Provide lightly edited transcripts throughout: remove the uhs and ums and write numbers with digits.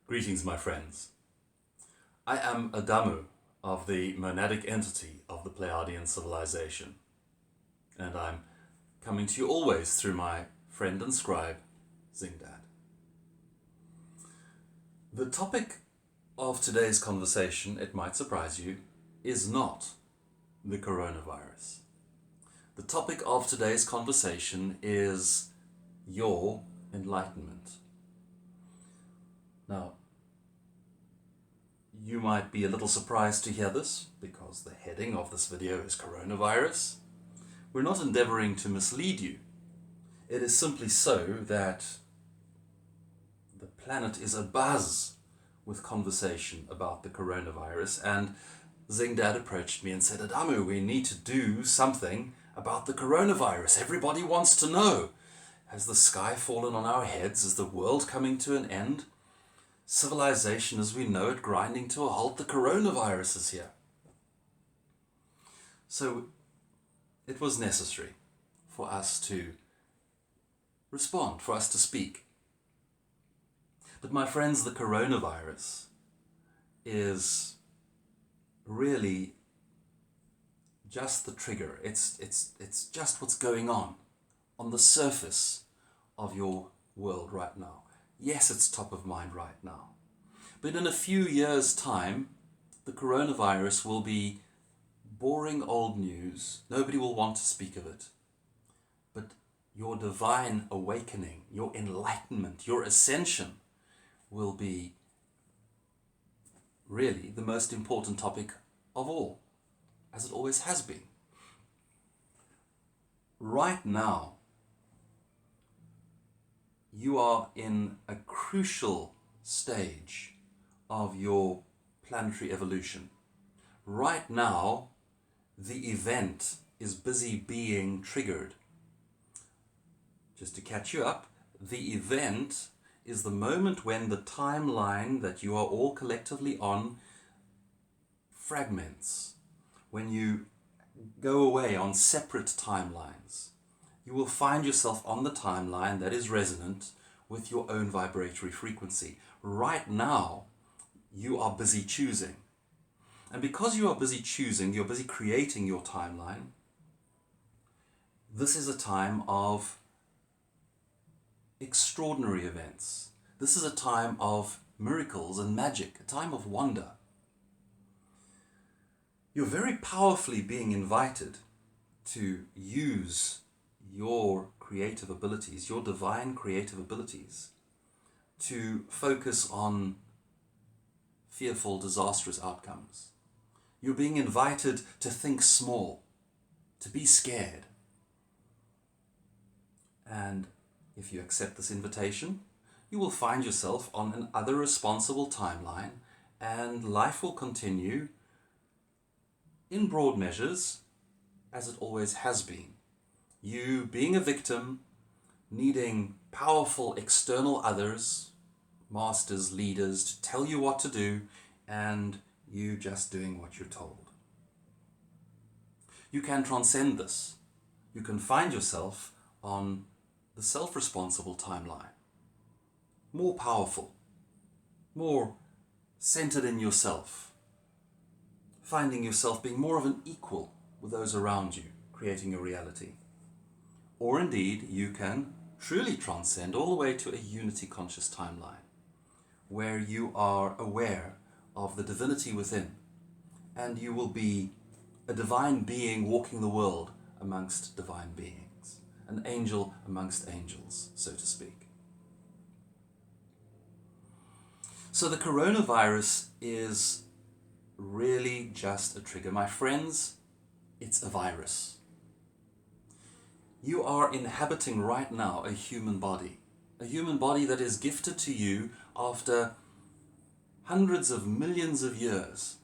Greetings, my friends. I am Adamu of the monadic entity of the Pleiadian civilization, and I'm coming to you always through my friend and scribe, Zingdad. The topic of today's conversation, it might surprise you, is not the coronavirus. The topic of today's conversation is your enlightenment. Now, you might be a little surprised to hear this because the heading of this video is coronavirus. We're not endeavoring to mislead you. It is simply so that the planet is abuzz with conversation about the coronavirus, and Zingdad approached me and said, Adamu, we need to do something about the coronavirus. Everybody wants to know. Has the sky fallen on our heads? Is the world coming to an end? Civilization as we know it grinding to a halt. The coronavirus is here. So it was necessary for us to respond, for us to speak. But my friends, the coronavirus is really just the trigger. It's just what's going on the surface of your world right now. Yes, it's top of mind right now. But in a few years' time, the coronavirus will be boring old news. Nobody will want to speak of it. But your divine awakening, your enlightenment, your ascension will be really the most important topic of all, as it always has been. Right now, you are in a crucial stage of your planetary evolution. Right now, the event is busy being triggered. Just to catch you up, the event is the moment when the timeline that you are all collectively on fragments. When you go away on separate timelines, you will find yourself on the timeline that is resonant with your own vibratory frequency. Right now, you are busy choosing. And because you are busy choosing, you're busy creating your timeline, this is a time of extraordinary events. This is a time of miracles and magic, a time of wonder. You're very powerfully being invited to use your creative abilities, your divine creative abilities, to focus on fearful, disastrous outcomes. You're being invited to think small, to be scared. And if you accept this invitation, you will find yourself on another responsible timeline, and life will continue in broad measures as it always has been. You being a victim, needing powerful external others, masters, leaders, to tell you what to do, and you just doing what you're told. You can transcend this. You can find yourself on the self-responsible timeline. More powerful, more centered in yourself, finding yourself being more of an equal with those around you, creating a reality. Or indeed, you can truly transcend all the way to a unity conscious timeline, where you are aware of the divinity within, and you will be a divine being walking the world amongst divine beings, an angel amongst angels, so to speak. So the coronavirus is really just a trigger. My friends, it's a virus. You are inhabiting right now a human body that is gifted to you after hundreds of millions of years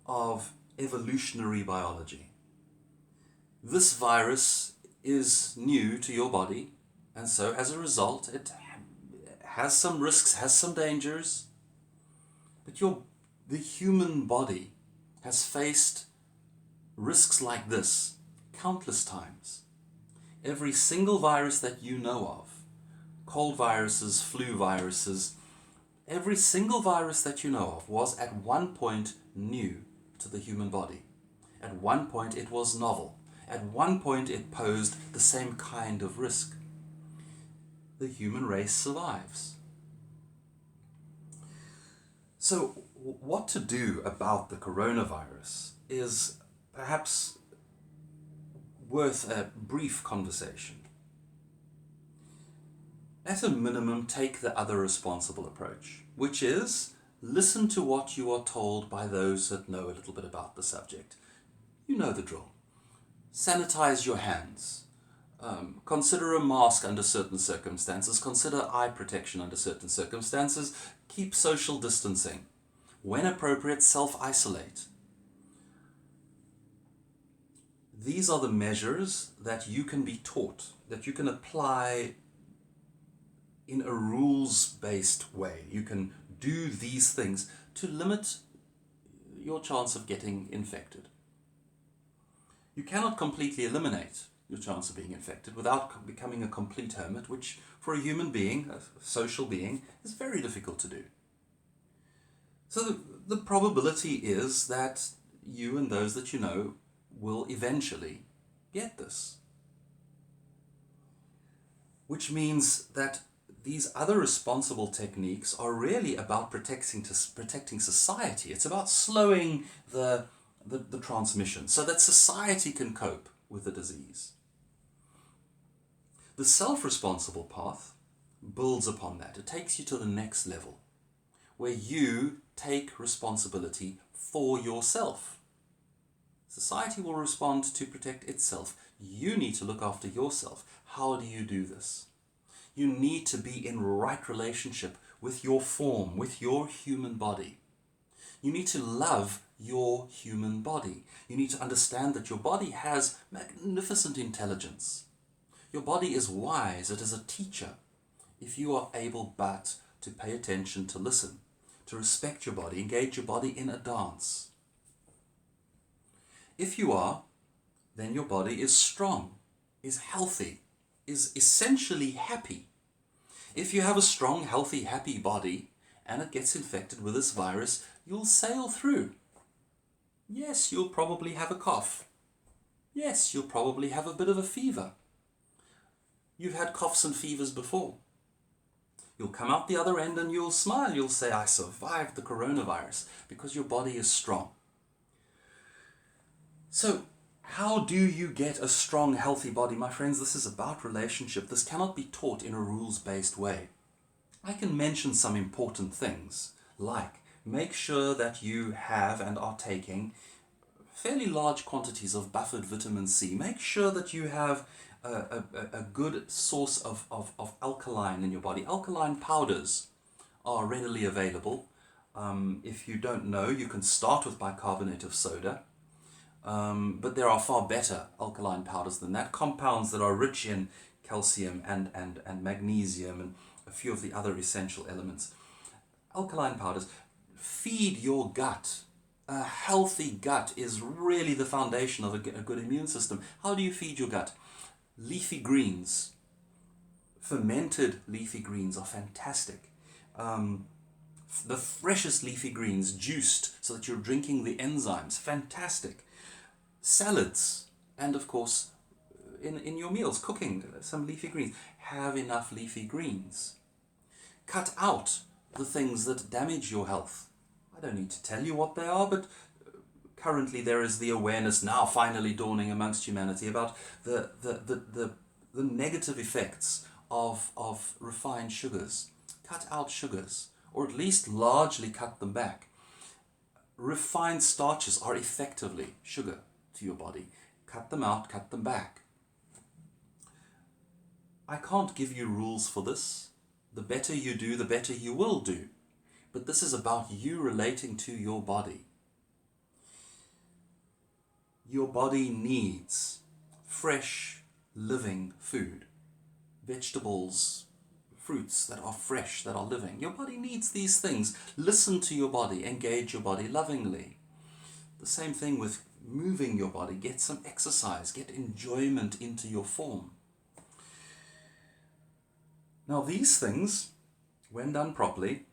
of evolutionary biology. This virus is new to your body, and so as a result it has some risks, has some dangers, but the human body has faced risks like this countless times. Every single virus that you know of, cold viruses, flu viruses, Every single virus that you know of was at one point new to the human body. At one point it was novel. At one point it posed the same kind of risk. The human race survives. So what to do about the coronavirus is perhaps worth a brief conversation. At a minimum, take the other responsible approach, which is listen to what you are told by those that know a little bit about the subject. You know the drill. Sanitize your hands. Consider a mask under certain circumstances. Consider eye protection under certain circumstances. Keep social distancing. When appropriate, self-isolate. These are the measures that you can be taught, that you can apply in a rules-based way. You can do these things to limit your chance of getting infected. You cannot completely eliminate your chance of being infected without becoming a complete hermit, which for a human being, a social being, is very difficult to do. So the probability is that you and those that you know will eventually get this. Which means that these other responsible techniques are really about protecting society. It's about slowing the transmission so that society can cope with the disease. The self-responsible path builds upon that. It takes you to the next level, where you take responsibility for yourself. Society will respond to protect itself. You need to look after yourself. How do you do this? You need to be in right relationship with your form, with your human body. You need to love your human body. You need to understand that your body has magnificent intelligence. Your body is wise. It is a teacher. If you are able but to pay attention, to listen, to respect your body, engage your body in a dance. If you are, then your body is strong, is healthy, is essentially happy. If you have a strong, healthy, happy body and it gets infected with this virus, you'll sail through. Yes, you'll probably have a cough. Yes, you'll probably have a bit of a fever. You've had coughs and fevers before. You'll come out the other end and you'll smile. You'll say, I survived the coronavirus, because your body is strong. So, how do you get a strong, healthy body? My friends, this is about relationship. This cannot be taught in a rules-based way. I can mention some important things, like make sure that you have and are taking fairly large quantities of buffered vitamin C. Make sure that you have a good source of alkaline in your body. Alkaline powders are readily available. If you don't know, you can start with bicarbonate of soda. But there are far better alkaline powders than that. Compounds that are rich in calcium and magnesium and a few of the other essential elements. Alkaline powders. Feed your gut. A healthy gut is really the foundation of a good immune system. How do you feed your gut? Leafy greens. Fermented leafy greens are fantastic. The freshest leafy greens, juiced so that you're drinking the enzymes, fantastic. Salads, and of course in your meals, cooking some leafy greens. Have enough leafy greens. Cut out the things that damage your health. I don't need to tell you what they are, but currently there is the awareness now finally dawning amongst humanity about the negative effects of refined sugars. Cut out sugars, or at least largely cut them back. Refined starches are effectively sugar to your body. Cut them out, cut them back. I can't give you rules for this. The better you do, the better you will do. But this is about you relating to your body. Your body needs fresh, living food. Vegetables, fruits that are fresh, that are living. Your body needs these things. Listen to your body. Engage your body lovingly. The same thing with moving your body. Get some exercise. Get enjoyment into your form. Now these things, when done properly,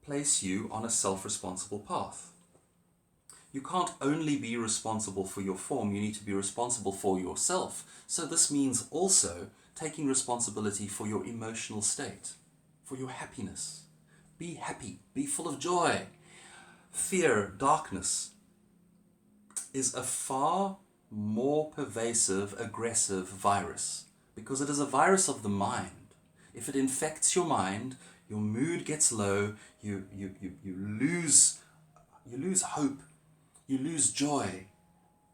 place you on a self-responsible path. You can't only be responsible for your form, you need to be responsible for yourself. So this means also taking responsibility for your emotional state, for your happiness. Be happy, be full of joy. Fear, darkness, is a far more pervasive, aggressive virus because it is a virus of the mind. If it infects your mind, your mood gets low, you lose hope, you lose joy.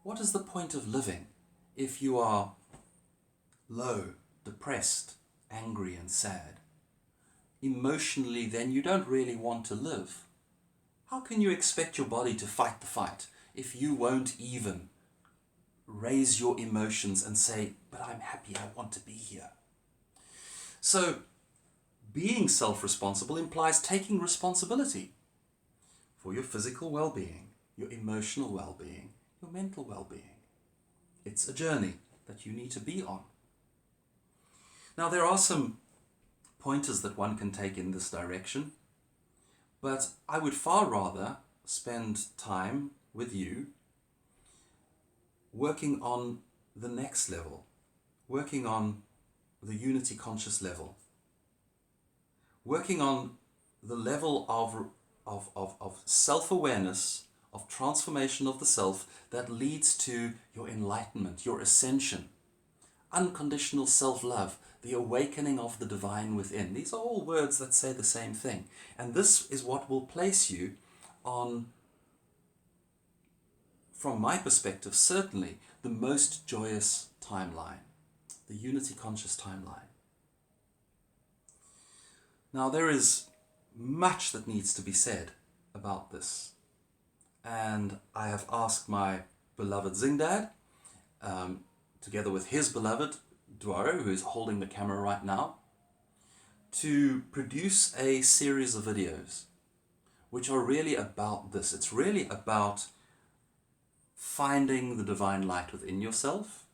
What is the point of living if you are low, depressed, angry and sad? Emotionally, then you don't really want to live. How can you expect your body to fight the fight if you won't even raise your emotions and say, but I'm happy, I want to be here? So, being self-responsible implies taking responsibility for your physical well-being, your emotional well-being, your mental well-being. It's a journey that you need to be on. Now, there are some pointers that one can take in this direction, but I would far rather spend time with you working on the next level, working on the unity conscious level, working on the level of self-awareness, of transformation of the self that leads to your enlightenment, your ascension, unconditional self-love, the awakening of the divine within. These are all words that say the same thing. And this is what will place you on, from my perspective, certainly the most joyous timeline, the unity conscious timeline. Now, there is much that needs to be said about this. And I have asked my beloved Zingdad, together with his beloved Dwaro, who is holding the camera right now, to produce a series of videos which are really about this. It's really about finding the divine light within yourself,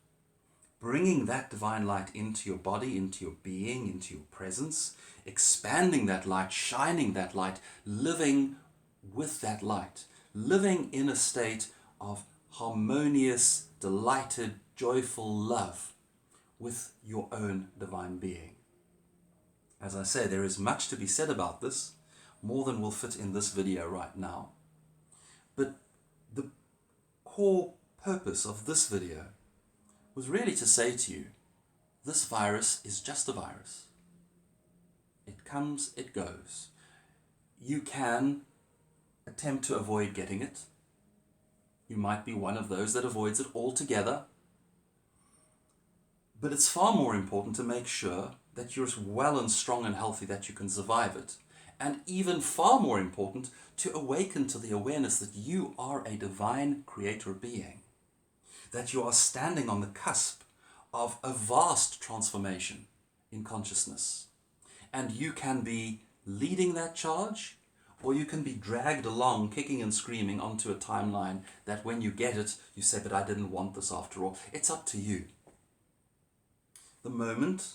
bringing that divine light into your body, into your being, into your presence, expanding that light, shining that light, living with that light, living in a state of harmonious, delighted, joyful love with your own divine being. As I say, there is much to be said about this, more than will fit in this video right now. But the core purpose of this video was really to say to you, this virus is just a virus. It comes, it goes. You can attempt to avoid getting it. You might be one of those that avoids it altogether. But it's far more important to make sure that you're as well and strong and healthy that you can survive it. And even far more important, to awaken to the awareness that you are a divine creator being. That you are standing on the cusp of a vast transformation in consciousness. And you can be leading that charge, or you can be dragged along, kicking and screaming onto a timeline that when you get it, you say, but I didn't want this after all. It's up to you. The moment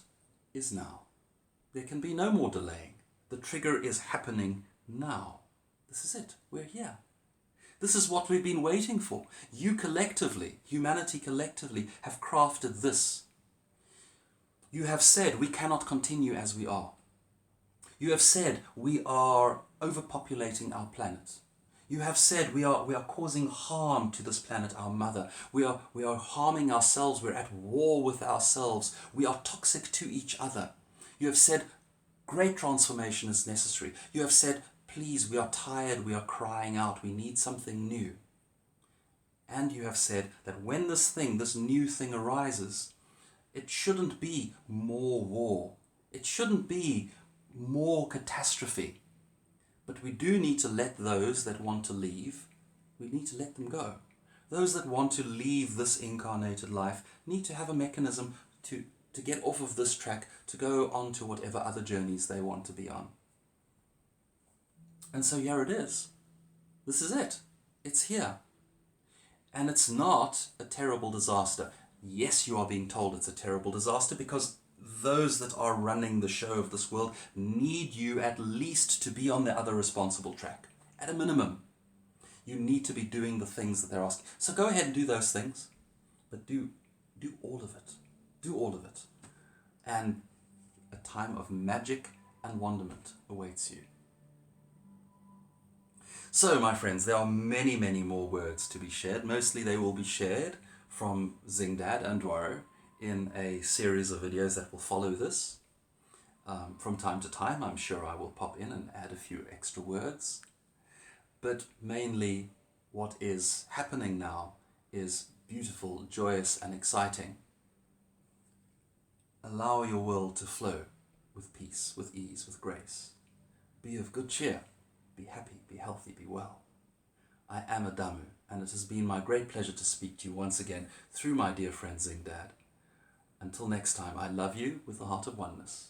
is now. There can be no more delaying. The trigger is happening now. This is it. We're here. This is what we've been waiting for. You collectively, humanity collectively, have crafted this. You have said we cannot continue as we are. You have said we are overpopulating our planet. You have said we are causing harm to this planet, our mother. We are harming ourselves. We're at war with ourselves. We are toxic to each other. You have said great transformation is necessary. You have said, please, we are tired. We are crying out. We need something new. And you have said that when this new thing arises, it shouldn't be more war. It shouldn't be more catastrophe. But we do need to let those that want to leave, we need to let them go. Those that want to leave this incarnated life need to have a mechanism to get off of this track, to go on to whatever other journeys they want to be on. And so here it is. This is it. It's here. And it's not a terrible disaster. Yes, you are being told it's a terrible disaster because those that are running the show of this world need you at least to be on the other responsible track. At a minimum, you need to be doing the things that they're asking. So go ahead and do those things, but do all of it. Do all of it. And a time of magic and wonderment awaits you. So, my friends, there are many, many more words to be shared. Mostly they will be shared from Zingdad and Dwaro in a series of videos that will follow this. From time to time, I'm sure I will pop in and add a few extra words. But mainly, what is happening now is beautiful, joyous, and exciting. Allow your world to flow with peace, with ease, with grace. Be of good cheer. Be happy, be healthy, be well. I am Adamu, and it has been my great pleasure to speak to you once again through my dear friend Zingdad. Until next time, I love you with the heart of oneness.